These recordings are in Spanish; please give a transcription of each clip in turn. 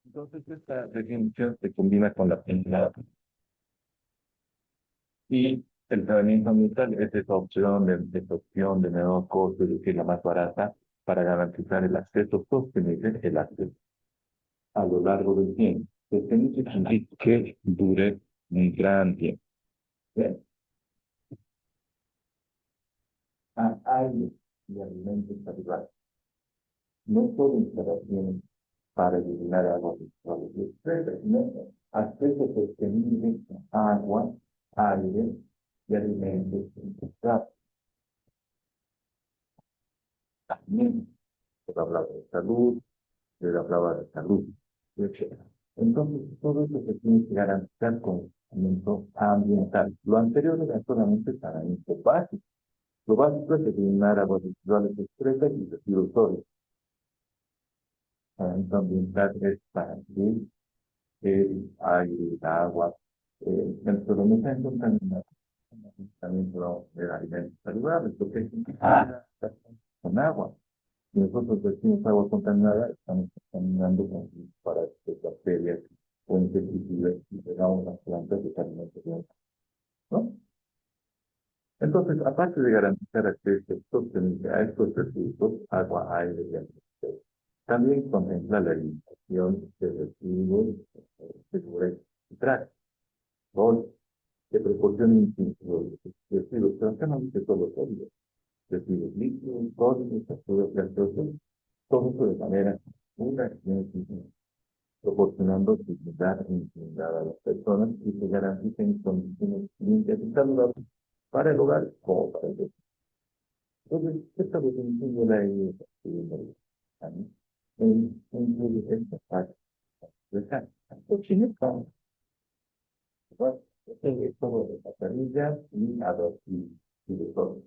Entonces, esta definición se combina con la primera y el tratamiento ambiental es esa opción de menor costo, es decir, la más barata, para garantizar el acceso sostenible, el acceso a lo largo del tiempo. Sostenible significa que dure un gran tiempo. ¿Bien? A aire y alimentos saludables. No solo instalaciones para eliminar aguas residuales, sino acceso sostenible a agua, aire y alimentos saludables. También se hablaba de salud, se hablaba de salud, etc. Entonces, todo eso se tiene que garantizar con saneamiento ambiental. Lo anterior era solamente saneamiento básico. Lo básico es eliminar aguas residuales excretas y residuos sólidos. Saneamiento ambiental es para que el aire, el agua, dentro de los alimentos también podemos ver alimentos saludables, porque es con agua. Si nosotros decimos agua contaminada, estamos contaminando con parásitos, bacterias o insecticidas y pegamos las plantas de alimentos, ¿no? Entonces, aparte de garantizar acceso sostenible a estos recursos, agua, aire y alimentación, también contempla la eliminación de residuos seguros y trágicos, que proporcionan residuos, pero acá no dice solo sólidos, residuos líquidos, sólidos, residuos gaseosos, todo eso de manera una y sencilla, proporcionando dignidad e intimidad a las personas y se garanticen condiciones limpias y saludables para el hogar como para el vecino. Entonces, esta definición yo la he ido escribiendo en esta parte. Es todo de la parrilla y arroz y de todo.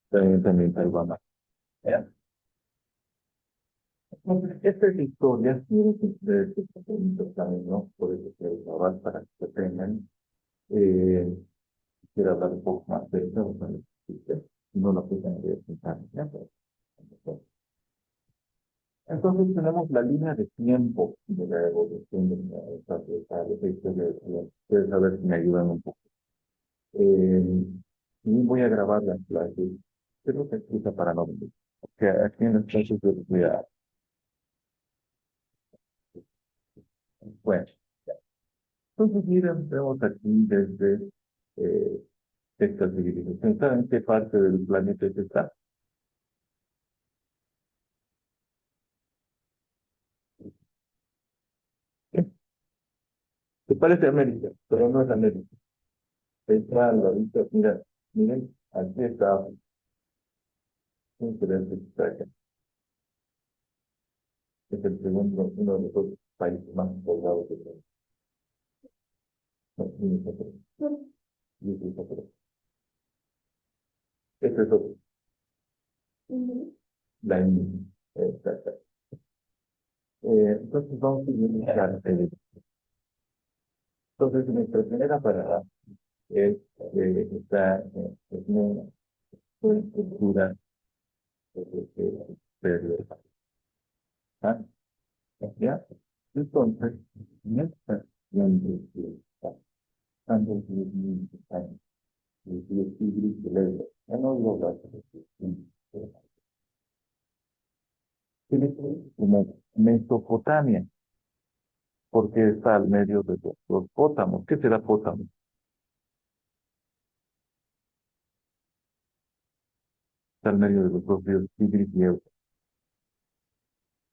También peruana. ¿Ya? Entonces, esta es la historia, quiero que ustedes se también, ¿no? Por eso quiero grabar para que se tengan. Eh, quiero hablar un poco más de eso, bueno, si no lo pueden presentar, ¿ya? Entonces tenemos la línea de tiempo de la evolución de esta historia. Ustedes a ver si me ayudan un poco. Y voy a grabar las clases, creo que explica para no venir. Porque aquí en las clases de voy a, bueno, entonces miren, vemos aquí desde eh, esta civilización. ¿Saben qué parte del planeta es esta? ¿Qué? Se parece a América, pero no es América. Está al ladito, mira, miren, aquí está, interesante que está acá. Es el segundo, uno de los dos países más poblados del mundo. No, ni nosotros, ni nosotros. Este es otro, la India. Exacto. Entonces vamos a ir. Entonces, nuestra primera parada es esta es una cultura de ¿ah? ¿Ya? Entonces, en esta acción de tanto de tigres de leyes, ya no digo gatos, tiene que ver como Mesopotamia, porque está al medio de los pótamos. ¿Qué será pótamo? Está al medio de los dos ríos Tigris y Éufrates.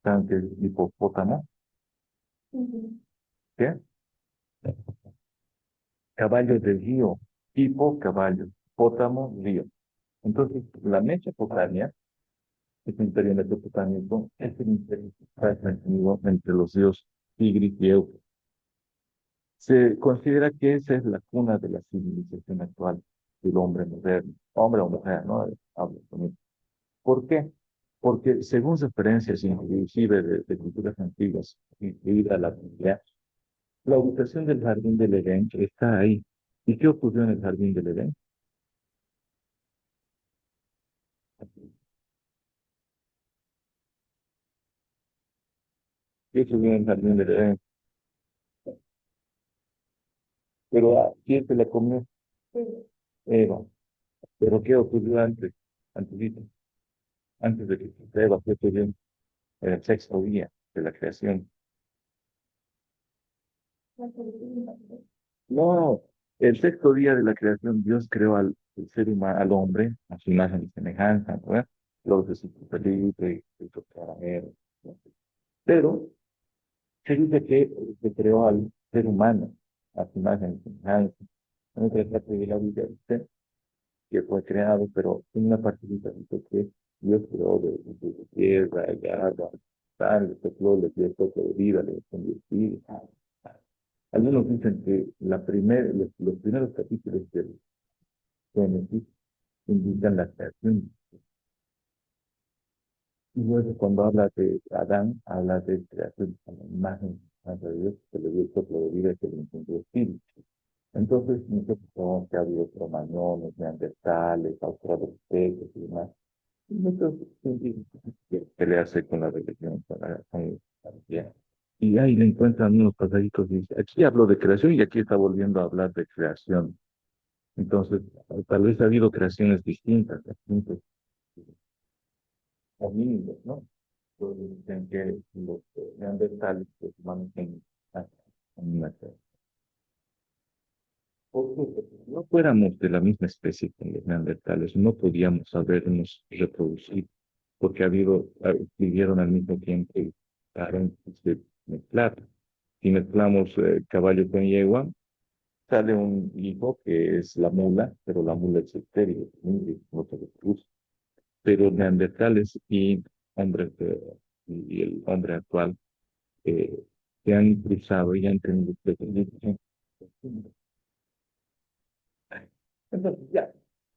¿Saben qué es hipopótamo? ¿Qué? Caballo del río, hipo, caballo, pótamo, río. Entonces, la Mesopotamia, este imperio mesopotámico, es el imperio que está mantenido entre los ríos Tigris y Éufrates. Se considera que esa es la cuna de la civilización actual, del hombre moderno, hombre o mujer, ¿no? Hablo conmigo. ¿Por qué? Porque según referencias inclusive de culturas antiguas, incluida la Biblia, la ubicación del jardín del Edén está ahí. ¿Y qué ocurrió en el jardín del Edén? ¿Qué ocurrió en el jardín del Edén? Pero ¿a quién se la comió? Eva. Pero ¿qué ocurrió antes de que Eva fue en el sexto día de la creación? No, el sexto día de la creación, Dios creó al ser humano, al hombre, a su imagen y semejanza, ¿no? Luego de su pelito y su caramelo. ¿No? Pero se dice que se creó al ser humano, a su imagen y semejanza. En otra parte de la Biblia dice que fue creado, pero en una partecita dice que Dios creó de tierra, de agua, tal, le sopló, le dio toque de vida, le dio espíritu. Algunos dicen que los primeros capítulos del Génesis indican la creación. Y luego cuando habla de Adán, habla de creación a la imagen de Dios, que le dio el soplo de vida, que le encendió espíritu. Entonces, muchos son que ha habido cromañones, neandertales, australopithecus y demás. Y muchos científicos que pelearse con la religión, con la religión. Y ahí le encuentran unos pasaditos y dice, aquí hablo de creación y aquí está volviendo a hablar de creación. Entonces, tal vez ha habido creaciones distintos homínidos, ¿no? Entonces, dicen que los neandertales pues, van en una creación. Porque si no fuéramos de la misma especie que los neandertales, no podíamos habernos reproducido, porque vivieron al mismo tiempo y dejaron de mezclar. Si mezclamos caballo con yegua, sale un hijo que es la mula, pero la mula es estéril, no se reproduce. Pero neandertales hombres y el hombre actual eh, se han cruzado y han tenido descendencia. Entonces, ya,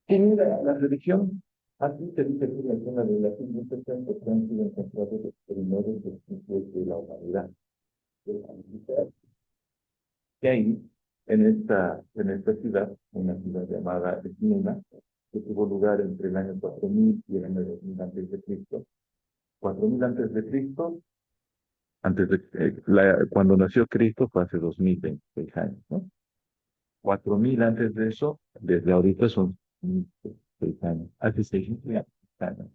¿quién era la religión? Aquí se dice que menciona de la civilización que han sido encontrados los primeros vestigios de la humanidad. Y ahí, en esta ciudad, una ciudad llamada Esmina, que tuvo lugar entre el año 4000 y el año 2000 antes de Cristo. 4000 antes de Cristo, cuando nació Cristo fue hace 2026 años, ¿no? 4000 antes de eso, desde ahorita son 6 años. Hace 600 años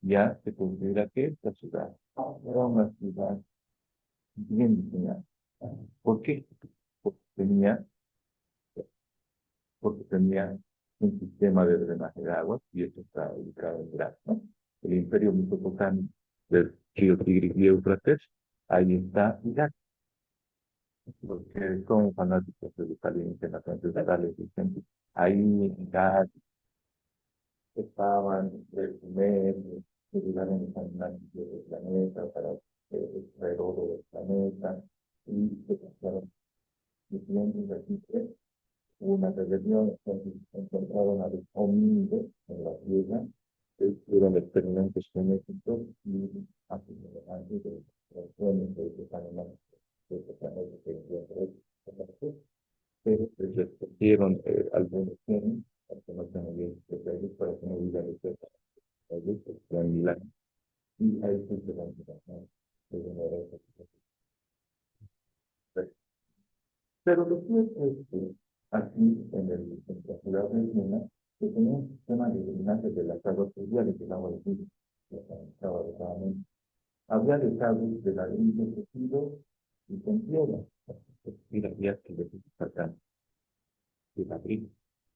ya se considera que esta ciudad era una ciudad bien diseñada. ¿Por qué? Porque tenía, porque tenía un sistema de drenaje de agua y esto está ubicado en Irak, ¿no? El imperio mesopotámico del río Tigris y Éufrates, ahí está Irak, porque son fanáticos de los alienígenas ancestrales, dicen, ahí en Irak estaban tres meses, que llegaron a examinar el planeta para extraer oro del planeta y se pasaron diferentes registros. Una rebelión, entonces encontraron a los homínidos en la tierra, hicieron experimentos genéticos y hacen adelante de los sueños de estos animales, de estos planetas que encuentran, pero les respondieron algunos genes, porque no tienen bien especiales para que no vivan de cerca, en Milán. Y ahí se la invitación de una de esas. Pero lo cierto es que aquí en la ciudad de Viena, se tenía un sistema de drenaje de las aguas pluviales del agua de lluvia, que se analizaba adecuadamente. Había desagües de ladrillos tejidos y con piedra, y las vías que les faltan de ladrillo.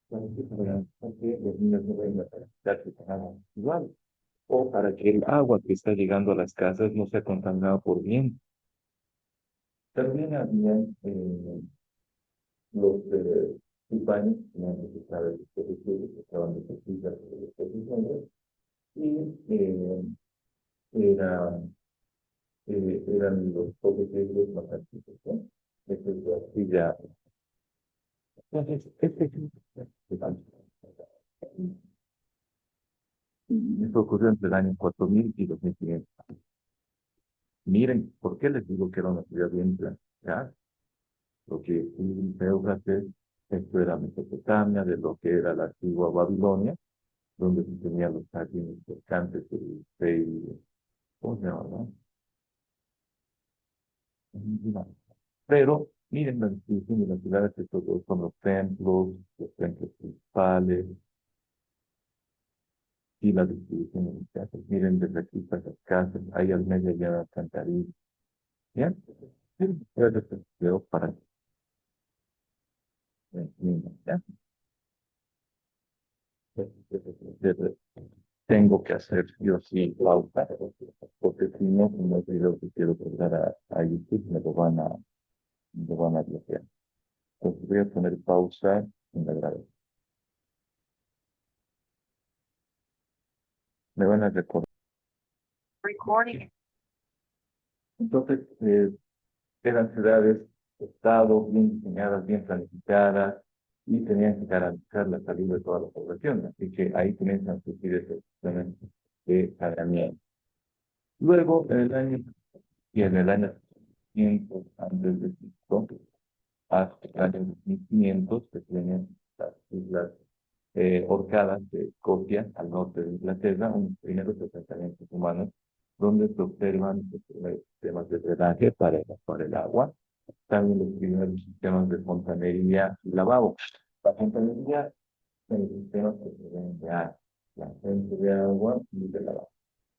Porque los niños no vayan a capacitarse con agua igual, o para que el agua que está llegando a las casas no sea contaminada por bien. También había los cubanos, que no necesitaban los estudios, que estaban desactivados de los profesores, y era, eran los profesores más antiguos, ¿no? Esto es así ya. Entonces, esto ocurrió entre el año 4000 y 2500. Miren, ¿por qué les digo que era una ciudad bien planificada? Lo que Éufrates, esto era Mesopotamia, de lo que era la antigua Babilonia, donde se tenían los jardines cercantes del rey, ¿cómo se llama, no? Pero Miren la distribución de las ciudades, estos dos son los templos principales, y la distribución de las casas. Miren desde aquí para las casas, ahí al medio ya la alcantarilla. ¿Ya? Entonces, veo para que miren, ¿ya? Tengo que hacer yo sí pausa, porque si no, en los videos que quiero colgar a YouTube me lo van a bloquear. Entonces voy a poner pausa en la grabación. Me van a recordar. Recording. Entonces, eran ciudades, estados bien diseñadas, bien planificadas, y tenían que garantizar la salud de toda la población. Así que ahí comienzan a surgir esas situaciones de saneamiento. Luego, en el año 500 antes de Cristo, hasta el año 1500, se tienen las islas Orcadas de Escocia, al norte de Inglaterra, unos primeros asentamientos humanos, donde se observan sistemas de drenaje para el agua, también los primeros sistemas de fontanería y lavabo. La fontanería en el sistema que se ven de agua, la fuente de agua y de lavabo.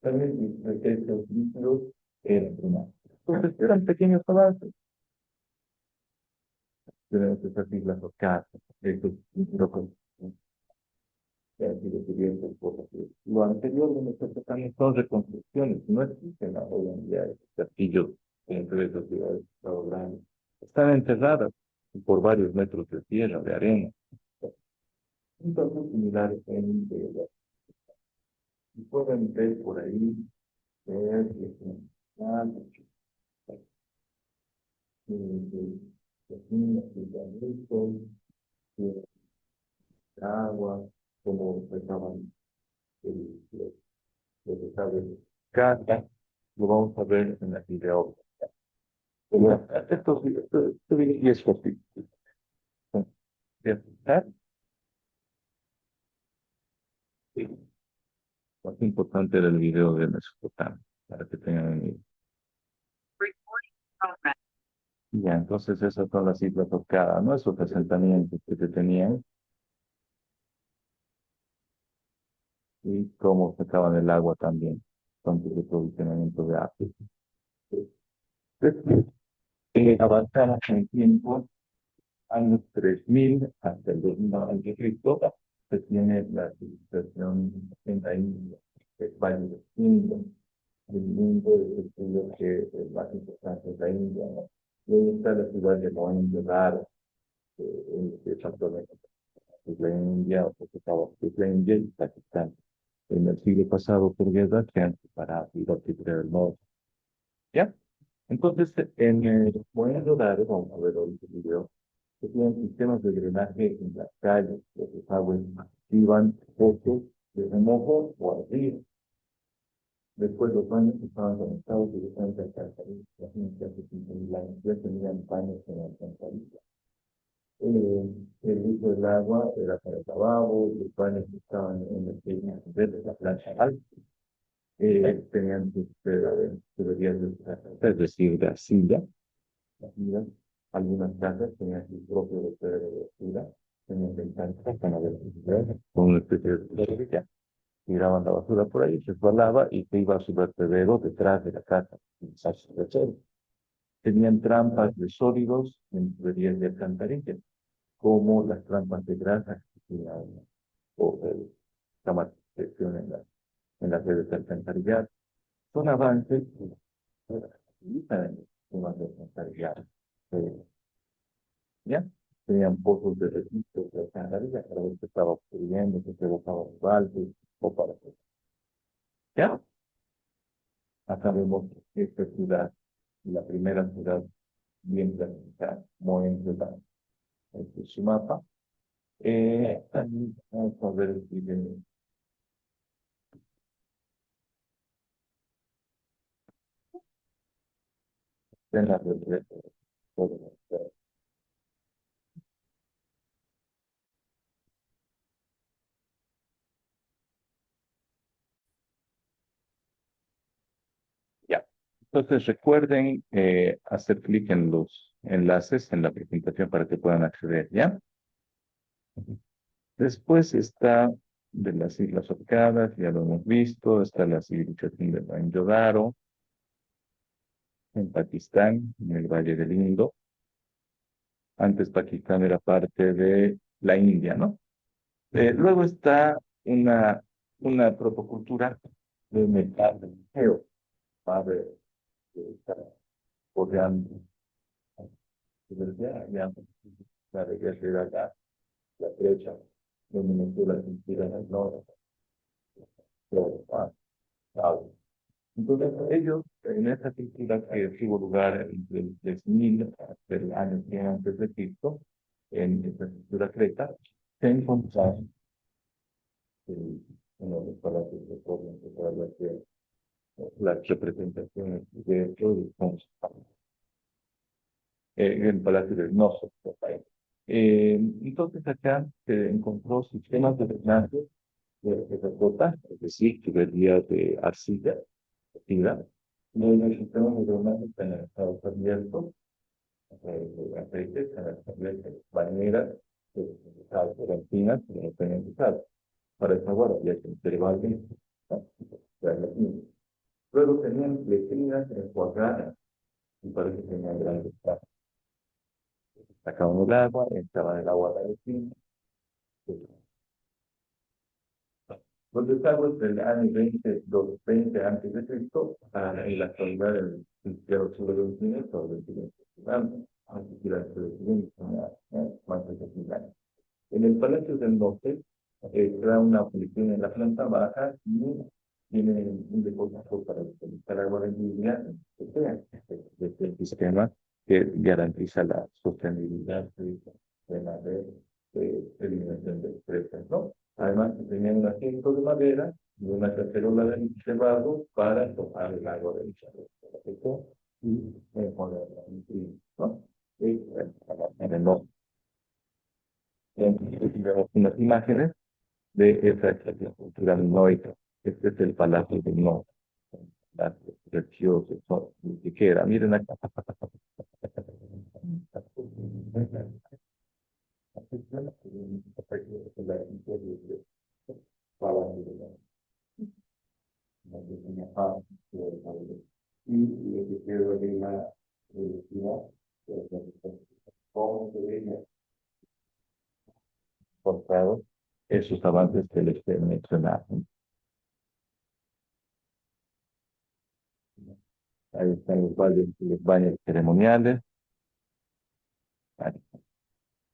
También estos líquidos eran drenajes. Entonces eran pequeños avances. Tenemos estas islas Orcadas, estos locos que han sido cubiertos por lo anterior de nuestros también son reconstrucciones, no existen hoy en día esos castillos entre esas ciudades grandes. Están enterradas por varios metros de tierra, de arena. Entonces, similares en de y pueden ver por ahí que es agua, como estaban los estados casa, lo vamos a ver en la video. Esto y es cortito. ¿Ya? Sí. Más importante del video de Mesopotamia, para que tengan una idea. Ya, entonces esas son las islas tocadas, ¿no? Esos asentamientos que se tenían y cómo sacaban el agua también, fuentes de provisionamiento de agua. Después, avanzamos en tiempo, años 3000 hasta el 2000 antes de Cristo, se tiene la civilización en la India, el Valle del Indo, el mundo es el estudio que es más importante de la India, ¿no? Y ahí está la ciudad de Mohenjo-Daro, que es actualmente la India, o que estaba la India y Pakistán. En el siglo pasado, por guerra, se han separado y lo que del norte. ¿Ya? Entonces, en el Mohenjo-Daro, vamos a ver hoy el video, que tienen sistemas de drenaje en las calles, los desagües iban pozos de remojo o arriba. Después los baños estaban conectados directamente al alcantarilla. Las muchas de 15.000 años ya tenían baños en la alcantarilla. El uso del agua era para el lavabo, los baños estaban en el pequeño de la plancha alta. Tenían sus tuberías es decir, de arcilla. Algunas casas tenían su propio vertedero de basura, tenían ventanas para ver con una especie de tubería. Tiraban la basura por ahí, se resbalaba y se iba a su vertedero detrás de la casa. Tenían trampas de sólidos en tuberías de alcantarilla, como las trampas de grasa que tenían o cámaras de presión en las redes de alcantarillado. Son avances que se utilizan en los sistemas de alcantarillado. ¿Ya? Tenían pozos de registro de alcantarilla para ver si estaba obstruyendo, si se botaba los baldes o para qué. ¿Ya? Acá vemos esta ciudad, la primera ciudad bien planificada, Mohenjo-Daro. Este es su mapa. Vamos a ver el video. En la red. Ya. Entonces recuerden hacer clic en los enlaces en la presentación para que puedan acceder, ¿ya? Después está de las Islas Orcadas, ya lo hemos visto, está la civilización de Mohenjo-Daro, en Pakistán, en el Valle del Indo. Antes Pakistán era parte de la India, ¿no? Luego está una protocultura de metal de museo, para estar bordeando ya la de acá, la derecha, donde me la cultura en el norte, todo, ¿sabes? Entonces, ellos, en esa cultura que tuvo lugar entre el 3000 hasta el año 100 antes de Cristo, en esa cultura creta, se encontraron en los palacios de Roma, las representaciones de estos en el Palacio de Gnosos. Entonces acá se encontró sistemas de drenaje de terracota, es decir, tuberías de arcilla, activa. Los sistemas de drenaje están en estados abiertos, aceites, en las bañeras, garantinas, que no tenían que usar. Para esa guarda había que derivar bien, ¿no? Luego tenían letrinas enjuagadas y parece que tenían grandes casas. Sacaban el agua, entraban el agua a la letrina. Los desagües del año 20 antes de Cristo, en la actualidad del siglo XXI, sobre el siglo XXI, aunque quiera el siglo XXI, más de 60 años. En el Palacio del Norte, era una policía en la planta baja y tiene un depósito para utilizar agua de lluvia, desde el sistema que garantiza la sostenibilidad de la red de eliminación de estrés, ¿no? Además, tenían un asiento de madera y una cacerola de barro para tomar el agua del charco y ponerla en frío, ¿no? En el norte. Vemos unas imágenes de esa cultura minoica. Este es el Palacio de No, precioso, que era. Miren acá. Y lo que quiero de la ciudad, cómo se veía portado esos avances que les he mencionado. Ahí están los baños ceremoniales,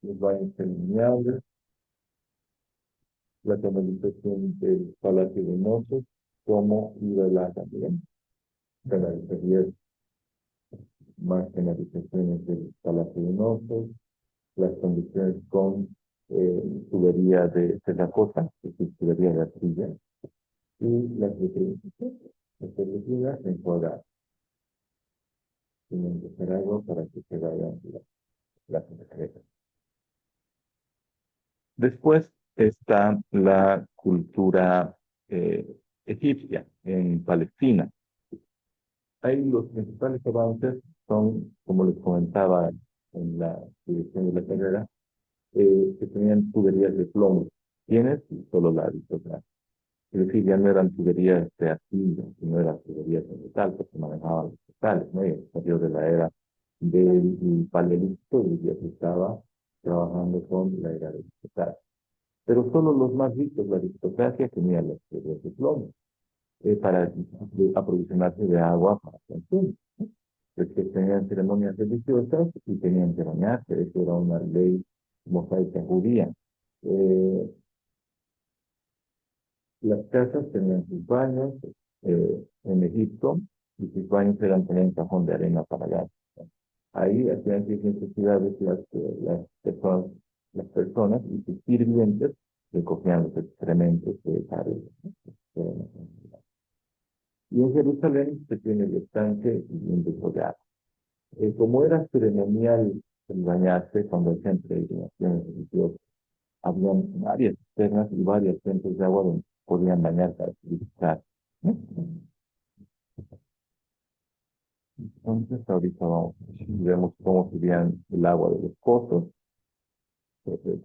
los baños ceremoniales, la canalización del Palacio de Mozos, como iba la también, canalización, más canalizaciones del Palacio de Mozos, las condiciones con tubería de terracota, es decir, tubería de arcilla, y las letrinas en cuadrado. Tienen que hacer algo para que se vayan las secretas. Después está la cultura eh, egipcia en Palestina. Ahí los principales avances son, como les comentaba en la dirección de la carrera, que tenían tuberías de plomo. ¿Tienes? Y solo la aristocracia. Es decir, ya no eran tuberías de arcilla, sino eran tuberías de metal, porque manejaban los metales, ¿no? Y en medio de la era del paleolítico, ya se estaba trabajando con la era del metal. Pero solo los más ricos, la aristocracia, tenían las tuberías de plomo para aprovisionarse de agua para consumo. Es que tenían ceremonias religiosas y tenían que bañarse, eso era una ley mosaica judía. Eh, Las casas tenían sus baños en Egipto y sus baños tenían cajón de arena para gas. Ahí hacían sus necesidades las personas y sus sirvientes recogían los excrementos de paredes. Y en Jerusalén se tiene el estanque y un desollar. Como era ceremonial el bañarse cuando hay peregrinaciones religiosas, habían varias cisternas y varias fuentes de agua donde podían bañarse para purificar. ¿No? Entonces, ahorita vemos cómo subían el agua de los pozos.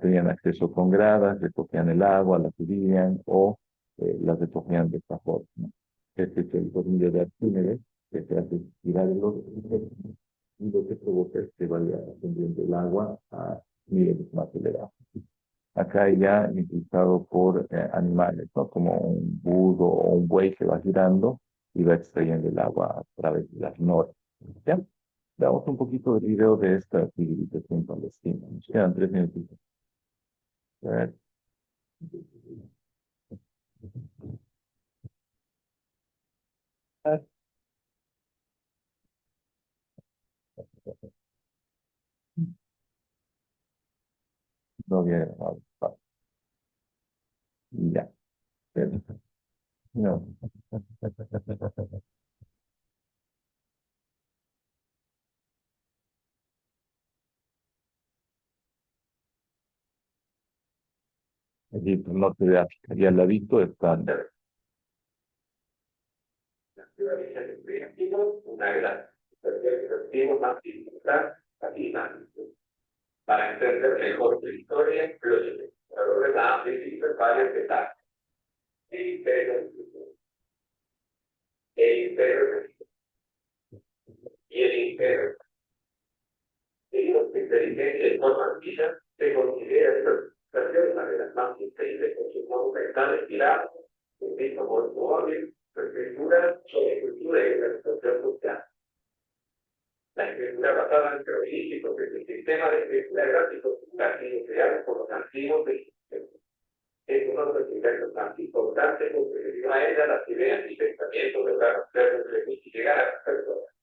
Tenían acceso con gradas, recogían el agua, la subían o la recogían de esta forma, ¿no? Este es el tornillo de Arquímedes, que se hace girar el otro, y lo que provoca es que vaya ascendiendo el agua a niveles más elevados. Acá ya impulsado por animales, ¿no? Como un burro o un buey que va girando y va extrayendo el agua a través de las noras. ¿Ya? Veamos un poquito de video de esta civilización palestina. Nos quedan 3 minutos. A ver. No viene grabado. Ya. No. Egipto, norte de África. Y al ladito están. Una gran más dificultad para entender mejor la historia, pero la principio varios detalles. El imperio, el imperio y el imperio. Y los inteligentes de forma antigua se considera una de las más increíbles por su monumental estirado, un ritmo móvil, su escritura sobre cultura y organización social. La escritura basada en jeroglíficos es el sistema de escritura gráfico creado por los antiguos egipcios. Es uno de los inventos más importantes porque dio a ella las ideas y pensamientos de la mujer y llegar a las personas.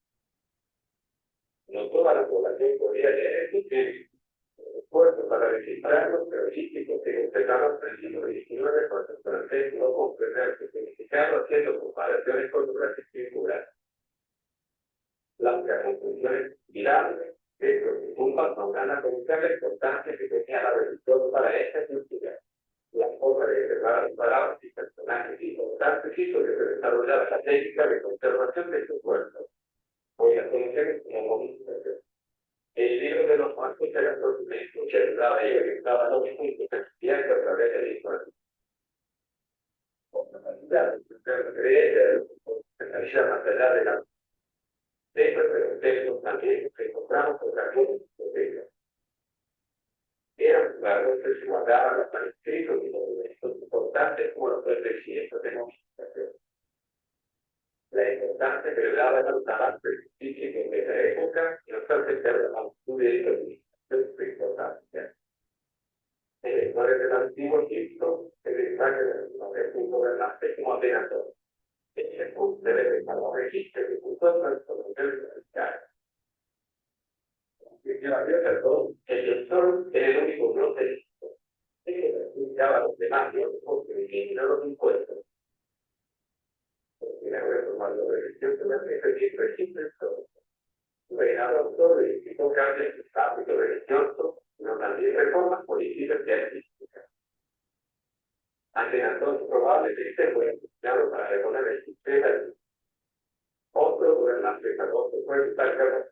No toda la población podía leer el esfuerzo para registrar los jeroglíficos que empezaron en el siglo XIX por el francés no comprender su significado haciendo comparaciones con otras escrituras. Las reconstrucciones virales que preocupan a una comunicar la importancia que tenía la religión para esta cultura. La forma de preparar las palabras y personajes importantes hizo que se desarrollara la técnica de conservación de su cuerpo. Hoy la conocemos como movimiento. El libro de los muertos era el documento que ayudaba y orientaba lo mismo que existía a través de la historia. Con la capacidad de creer, la más allá de la textos también que encontramos con la gente eran claro que se guardaban los manuscritos y documentos importantes como los registros de movilización. La importancia que le daba a los trabajos científicos en esa época y nos hace ser la magnitud de su importancia. En la historia del antiguo Egipto se destaca el gobernante como Atenatón. El punto debe dejar los registros que puso el universitario. El doctor era el único brote que explicaba a los demás porque eliminó los impuestos. Porque la reforma de la religión se me hace registro. El autor verificó cambios en el ámbito religioso, pero también reformas políticas y artísticas. Ante entonces probablemente fue empleado para regular el sistema. Otro gobernante famoso fue Tutankamón.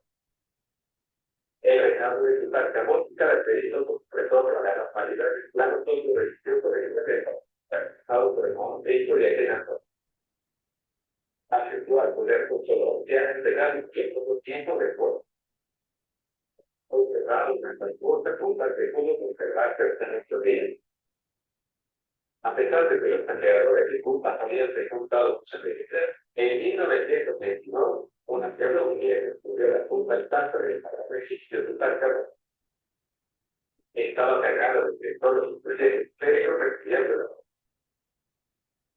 El reinado de Tutankamón caracterizó por retorno a la normalidad del plano socio-religioso de Inglaterra, realizado por el monte de Atenatón. Acentuó al poder consolidar el legal que todo tiempo después. Observado una transporta punta que pudo conservar perteneció de él. A pesar de que los canjeadores de culpas habían ejecutado sus servicios, en 1929, una arqueología descubrió la culpa del tanto del registro de Tutankamón. Estaba cargado de todos sus presentes, pero requiriendo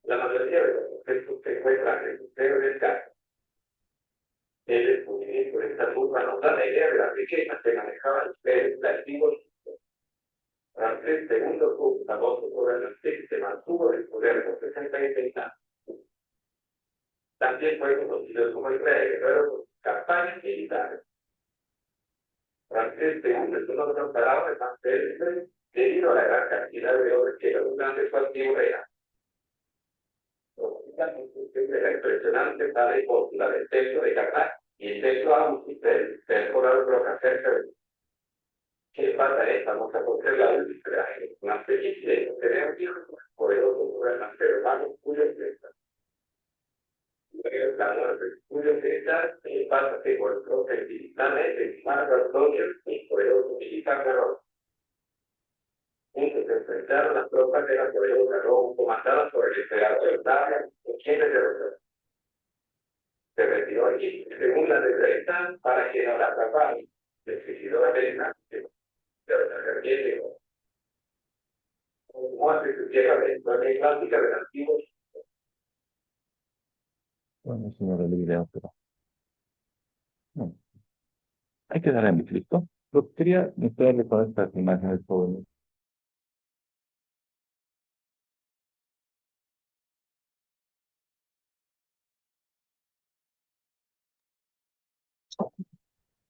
la mayoría de los objetos se encuentran en el museo del caso. El descubrimiento de esta culpa nos da la idea de la riqueza que manejaba el imperio antiguo. Ramsés II fue famoso gobernante que se mantuvo en el poder por 66 años. También fue conocido como el rey guerrero por sus campañas militares. Ramsés II es uno de los faraones más célebres debido a la gran cantidad de oro que abundante su antiguo reino. Era impresionante para la del templo de Karnak, Y el texto habla del poblado coloca cerca de qué pasa, estamos a controlar una especie de tenemos hijos poderosos gobernantes hermanos cuyos están. La muerte cuyos están pasa que por el propio militarmente, más Antonio y poderoso militar de Roma. Juntos se enfrentaron las tropas de la poderosa Roma comandadas por el emperador Octavio, quienes derrotaron. Se retiró allí, según la decreta, para que no la atraparan. Se suicidó a Elena, que la llegó. Como hace su tierra de la historia clásica del antiguo. Bueno, eso no era el video, pero no. Hay que darle a mi Cristo. Lo que quería mostrarle con estas imágenes jóvenes